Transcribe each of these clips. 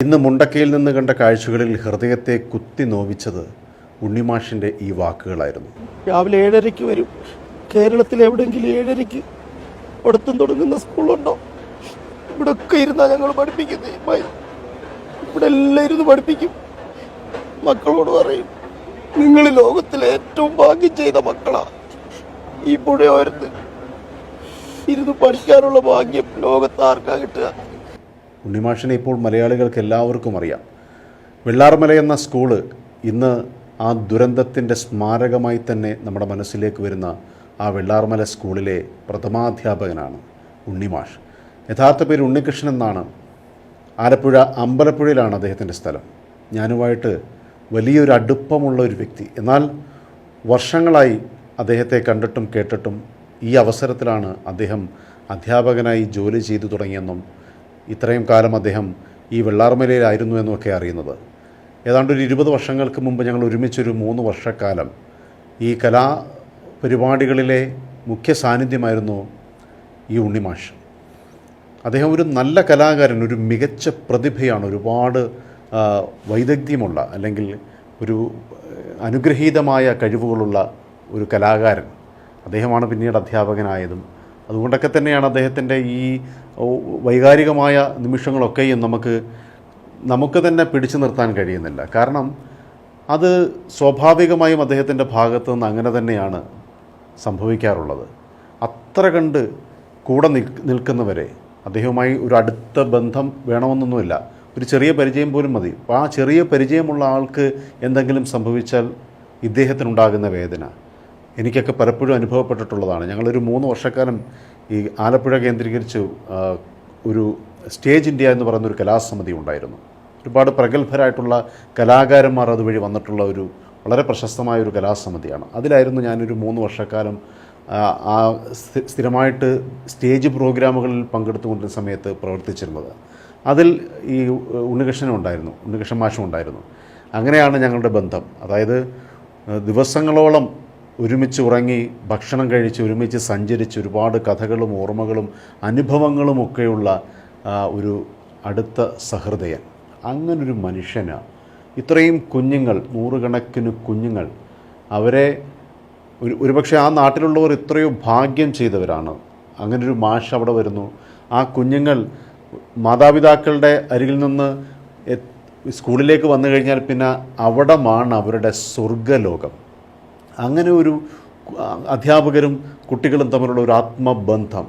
ഇന്ന് മുണ്ടക്കയിൽ നിന്ന് കണ്ട കാഴ്ചകളിൽ ഹൃദയത്തെ കുത്തി നോവിച്ചത് ഉണ്ണിമാഷിൻ്റെ ഈ വാക്കുകളായിരുന്നു. രാവിലെ 7:30 വരും. കേരളത്തിൽ എവിടെയെങ്കിലും 7:30 പഠിത്തം തുടങ്ങുന്ന സ്കൂളുണ്ടോ? ഇവിടെ ഒക്കെ ഇരുന്നാ ഞങ്ങൾ പഠിപ്പിക്കുന്നത്. ഇവിടെ എല്ലാം ഇരുന്ന് പഠിപ്പിക്കും. മക്കളോട് പറയും, നിങ്ങൾ ലോകത്തിലെ ഏറ്റവും ഭാഗ്യം ചെയ്ത മക്കളാ. ഈ പുഴയോരത്ത് ഇരുന്ന് പഠിക്കാനുള്ള ഭാഗ്യം ലോകത്ത് ആർക്കാ കിട്ടുക? ഉണ്ണിമാഷിനെ ഇപ്പോൾ മലയാളികൾക്ക് എല്ലാവർക്കും അറിയാം. വെള്ളാർമല എന്ന സ്കൂള് ഇന്ന് ആ ദുരന്തത്തിൻ്റെ സ്മാരകമായി തന്നെ നമ്മുടെ മനസ്സിലേക്ക് വരുന്ന ആ വെള്ളാർമല സ്കൂളിലെ പ്രഥമാധ്യാപകനാണ് ഉണ്ണിമാഷ്. യഥാർത്ഥ പേര് ഉണ്ണികൃഷ്ണൻ എന്നാണ്. ആലപ്പുഴ അമ്പലപ്പുഴയിലാണ് അദ്ദേഹത്തിൻ്റെ സ്ഥലം. ഞാനുമായിട്ട് വലിയൊരു അടുപ്പമുള്ള ഒരു വ്യക്തി. എന്നാൽ വർഷങ്ങളായി അദ്ദേഹത്തെ കണ്ടിട്ടും കേട്ടിട്ടും ഈ അവസരത്തിലാണ് അദ്ദേഹം അധ്യാപകനായി ജോലി ചെയ്തു തുടങ്ങിയെന്നും ഇത്രയും കാലം അദ്ദേഹം ഈ വെള്ളാർമലയിലായിരുന്നു എന്നുമൊക്കെ അറിയുന്നത്. ഏതാണ്ട് ഒരു 20 വർഷങ്ങൾക്ക് മുമ്പ് ഞങ്ങൾ ഒരുമിച്ചൊരു 3 വർഷക്കാലം ഈ കലാപരിപാടികളിലെ മുഖ്യ സാന്നിധ്യമായിരുന്നു ഈ ഉണ്ണിമാഷ്. അദ്ദേഹം ഒരു നല്ല കലാകാരൻ, ഒരു മികച്ച പ്രതിഭയാണ്, ഒരുപാട് വൈദഗ്ധ്യമുള്ള അല്ലെങ്കിൽ ഒരു അനുഗ്രഹീതമായ കഴിവുകളുള്ള ഒരു കലാകാരൻ. അദ്ദേഹമാണ് പിന്നീട് അധ്യാപകനായതും. അതുകൊണ്ടൊക്കെ തന്നെയാണ് അദ്ദേഹത്തിൻ്റെ ഈ വൈകാരികമായ നിമിഷങ്ങളൊക്കെയും നമുക്ക് തന്നെ പിടിച്ചു നിർത്താൻ കഴിയുന്നില്ല. കാരണം അത് സ്വാഭാവികമായും അദ്ദേഹത്തിൻ്റെ ഭാഗത്തു നിന്ന് അങ്ങനെ തന്നെയാണ് സംഭവിക്കാറുള്ളത്. അത്ര കണ്ട് കൂടെ നിൽക്കുന്നവരെ അദ്ദേഹവുമായി ഒരു അടുത്ത ബന്ധം വേണമെന്നൊന്നുമില്ല, ഒരു ചെറിയ പരിചയം പോലും മതി. അപ്പോൾ ആ ചെറിയ പരിചയമുള്ള ആൾക്ക് എന്തെങ്കിലും സംഭവിച്ചാൽ ഇദ്ദേഹത്തിനുണ്ടാകുന്ന വേദന എനിക്കൊക്കെ പലപ്പോഴും അനുഭവപ്പെട്ടിട്ടുള്ളതാണ്. ഞങ്ങളൊരു 3 വർഷക്കാലം ഈ ആലപ്പുഴ കേന്ദ്രീകരിച്ച് ഒരു സ്റ്റേജ് ഇന്ത്യ എന്ന് പറയുന്നൊരു കലാസമിതി ഉണ്ടായിരുന്നു. ഒരുപാട് പ്രഗത്ഭരായിട്ടുള്ള കലാകാരന്മാർ അതുവഴി വന്നിട്ടുള്ള ഒരു വളരെ പ്രശസ്തമായൊരു കലാസമിതിയാണ്. അതിലായിരുന്നു ഞാനൊരു 3 വർഷക്കാലം സ്ഥിരമായിട്ട് സ്റ്റേജ് പ്രോഗ്രാമുകളിൽ പങ്കെടുത്തുകൊണ്ടിരുന്ന സമയത്ത് പ്രവർത്തിച്ചിരുന്നത്. അതിൽ ഈ ഉണ്ണികൃഷ്ണൻ മാഷും ഉണ്ടായിരുന്നു. അങ്ങനെയാണ് ഞങ്ങളുടെ ബന്ധം. അതായത് ദിവസങ്ങളോളം ഒരുമിച്ച് ഉറങ്ങി ഭക്ഷണം കഴിച്ച് ഒരുമിച്ച് സഞ്ചരിച്ച് ഒരുപാട് കഥകളും ഓർമ്മകളും അനുഭവങ്ങളുമൊക്കെയുള്ള ഒരു അടുത്ത സഹൃദയൻ. അങ്ങനൊരു മനുഷ്യന് ഇത്രയും കുഞ്ഞുങ്ങൾ, 100 കണക്കിന് കുഞ്ഞുങ്ങൾ, അവരെ ഒരുപക്ഷെ ആ നാട്ടിലുള്ളവർ എത്രയോ ഭാഗ്യം ചെയ്തവരാണ്. അങ്ങനൊരു മാഷ് അവിടെ വരുന്നു. ആ കുഞ്ഞുങ്ങൾ മാതാപിതാക്കളുടെ അരികിൽ നിന്ന് സ്കൂളിലേക്ക് വന്നു കഴിഞ്ഞാൽ പിന്നെ അവിടമാണ് അവരുടെ സ്വർഗ്ഗലോകം. അങ്ങനെ ഒരു അധ്യാപകരും കുട്ടികളും തമ്മിലുള്ള ഒരു ആത്മബന്ധം,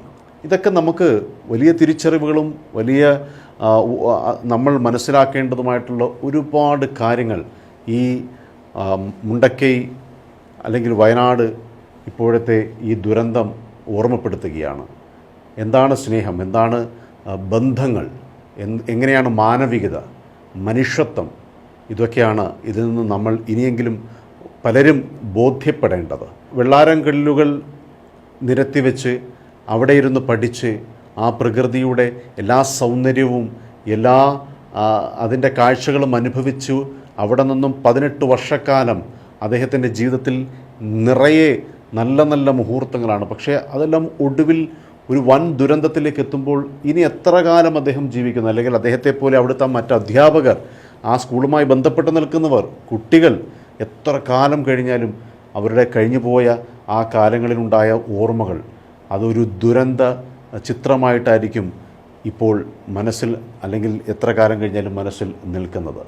ഇതൊക്കെ നമുക്ക് വലിയ തിരിച്ചറിവുകളും വലിയ നമ്മൾ മനസ്സിലാക്കേണ്ടതുമായിട്ടുള്ള ഒരുപാട് കാര്യങ്ങൾ ഈ മുണ്ടക്കൈ അല്ലെങ്കിൽ വയനാട് ഇപ്പോഴത്തെ ഈ ദുരന്തം ഓർമ്മപ്പെടുത്തുകയാണ്. എന്താണ് സ്നേഹം, എന്താണ് ബന്ധങ്ങൾ, എങ്ങനെയാണ് മാനവികത, മനുഷ്യത്വം, ഇതൊക്കെയാണ് ഇതിൽ നിന്ന് നമ്മൾ ഇനിയെങ്കിലും പലരും ബോധ്യപ്പെടേണ്ടത്. വെള്ളാരം കല്ലുകൾ നിരത്തിവെച്ച് അവിടെ ഇരുന്ന് പഠിച്ച് ആ പ്രകൃതിയുടെ എല്ലാ സൗന്ദര്യവും എല്ലാ അതിൻ്റെ കാഴ്ചകളും അനുഭവിച്ചു അവിടെ നിന്നും 18 വർഷക്കാലം അദ്ദേഹത്തിൻ്റെ ജീവിതത്തിൽ നിറയെ നല്ല നല്ല മുഹൂർത്തങ്ങളാണ്. പക്ഷേ അതെല്ലാം ഒടുവിൽ ഒരു വൻ ദുരന്തത്തിലേക്ക് എത്തുമ്പോൾ ഇനി എത്ര കാലം അദ്ദേഹം ജീവിക്കുന്നു, അല്ലെങ്കിൽ അദ്ദേഹത്തെപ്പോലെ അവിടുത്തെ മറ്റ് അധ്യാപകർ, ആ സ്കൂളുമായി ബന്ധപ്പെട്ട് നിൽക്കുന്നവർ, കുട്ടികൾ എത്ര കാലം കഴിഞ്ഞാലും അവരുടെ കഴിഞ്ഞുപോയ ആ കാലങ്ങളിലുണ്ടായ ഓർമ്മകൾ അതൊരു ദുരന്ത ചിത്രമായിട്ടായിരിക്കും ഇപ്പോൾ മനസ്സിൽ, അല്ലെങ്കിൽ എത്ര കാലം കഴിഞ്ഞാലും മനസ്സിൽ നിൽക്കുന്നത്.